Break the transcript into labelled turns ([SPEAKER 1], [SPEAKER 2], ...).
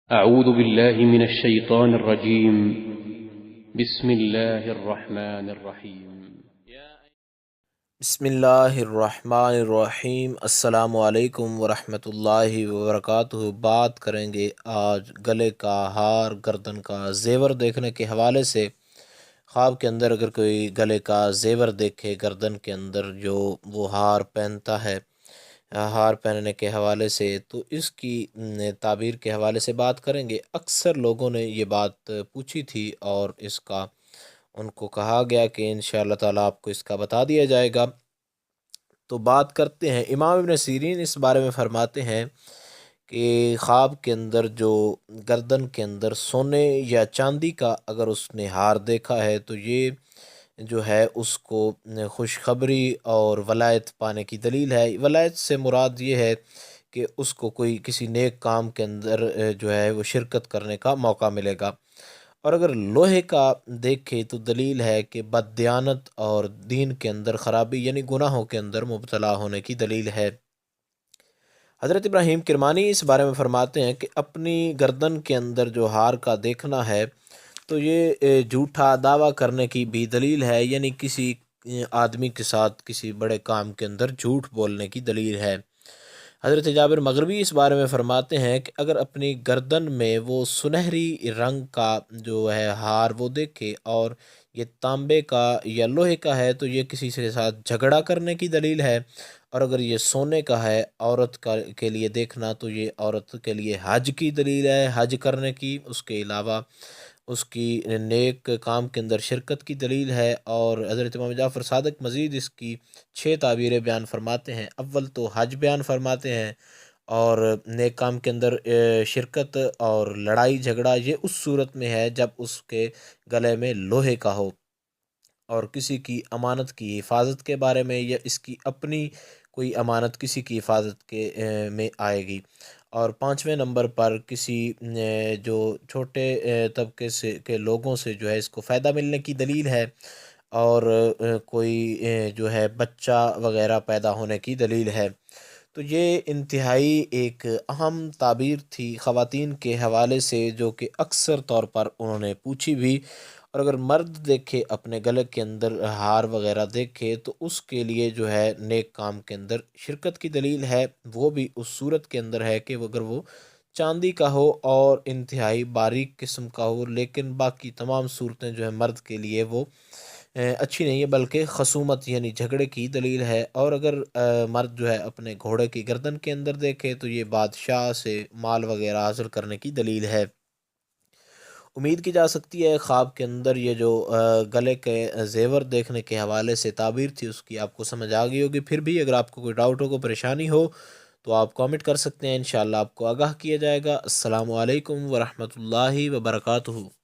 [SPEAKER 1] أعوذ بالله من الشيطان الرجيم. بسم الله الرحمن الرحيم.
[SPEAKER 2] بسم اللہ الرحمن الرحیم۔ السلام علیکم ورحمۃ اللہ وبرکاتہ۔ بات کریں گے آج گلے کا ہار، گردن کا زیور دیکھنے کے حوالے سے۔ خواب کے اندر اگر کوئی گلے کا زیور دیکھے، گردن کے اندر جو وہ ہار پہنتا ہے، ہار پہننے کے حوالے سے، تو اس کی تعبیر کے حوالے سے بات کریں گے۔ اکثر لوگوں نے یہ بات پوچھی تھی اور اس کا ان کو کہا گیا کہ انشاءاللہ تعالیٰ آپ کو اس کا بتا دیا جائے گا۔ تو بات کرتے ہیں، امام ابن سیرین اس بارے میں فرماتے ہیں کہ خواب کے اندر جو گردن کے اندر سونے یا چاندی کا اگر اس نے ہار دیکھا ہے تو یہ جو ہے اس کو خوشخبری اور ولایت پانے کی دلیل ہے۔ ولایت سے مراد یہ ہے کہ اس کو کوئی کسی نیک کام کے اندر جو ہے وہ شرکت کرنے کا موقع ملے گا۔ اور اگر لوہے کا دیکھے تو دلیل ہے کہ بددیانت اور دین کے اندر خرابی یعنی گناہوں کے اندر مبتلا ہونے کی دلیل ہے۔ حضرت ابراہیم کرمانی اس بارے میں فرماتے ہیں کہ اپنی گردن کے اندر جو ہار کا دیکھنا ہے تو یہ جھوٹا دعویٰ کرنے کی بھی دلیل ہے، یعنی کسی آدمی کے ساتھ کسی بڑے کام کے اندر جھوٹ بولنے کی دلیل ہے۔ حضرت جابر مغربی اس بارے میں فرماتے ہیں کہ اگر اپنی گردن میں وہ سنہری رنگ کا جو ہے ہار وہ دیکھے اور یہ تانبے کا یا لوہے کا ہے تو یہ کسی کے ساتھ جھگڑا کرنے کی دلیل ہے، اور اگر یہ سونے کا ہے عورت کا کے لیے دیکھنا تو یہ عورت کے لیے حج کی دلیل ہے، حج کرنے کی، اس کے علاوہ اس کی نیک کام کے اندر شرکت کی دلیل ہے۔ اور حضرت امام جعفر صادق مزید اس کی 6 تعبیریں بیان فرماتے ہیں۔ اول تو حج بیان فرماتے ہیں، اور نیک کام کے اندر شرکت اور لڑائی جھگڑا یہ اس صورت میں ہے جب اس کے گلے میں لوہے کا ہو، اور کسی کی امانت کی حفاظت کے بارے میں یا اس کی اپنی کوئی امانت کسی کی حفاظت کے میں آئے گی۔ اور 5ویں نمبر پر کسی جو چھوٹے طبقے سے کے لوگوں سے جو ہے اس کو فائدہ ملنے کی دلیل ہے، اور کوئی جو ہے بچہ وغیرہ پیدا ہونے کی دلیل ہے۔ تو یہ انتہائی ایک اہم تعبیر تھی خواتین کے حوالے سے، جو کہ اکثر طور پر انہوں نے پوچھی بھی۔ اور اگر مرد دیکھے اپنے گلے کے اندر ہار وغیرہ دیکھے تو اس کے لیے جو ہے نیک کام کے اندر شرکت کی دلیل ہے، وہ بھی اس صورت کے اندر ہے کہ اگر وہ چاندی کا ہو اور انتہائی باریک قسم کا ہو، لیکن باقی تمام صورتیں جو ہے مرد کے لیے وہ اچھی نہیں ہے بلکہ خصومت یعنی جھگڑے کی دلیل ہے۔ اور اگر مرد جو ہے اپنے گھوڑے کی گردن کے اندر دیکھے تو یہ بادشاہ سے مال وغیرہ حاصل کرنے کی دلیل ہے۔ امید کی جا سکتی ہے خواب کے اندر یہ جو گلے کے زیور دیکھنے کے حوالے سے تعبیر تھی اس کی آپ کو سمجھ آ گئی ہوگی۔ پھر بھی اگر آپ کو کوئی ڈاؤٹ ہو، کوئی پریشانی ہو تو آپ کامنٹ کر سکتے ہیں، انشاءاللہ آپ کو آگاہ کیا جائے گا۔ السلام علیکم ورحمۃ اللہ وبرکاتہ۔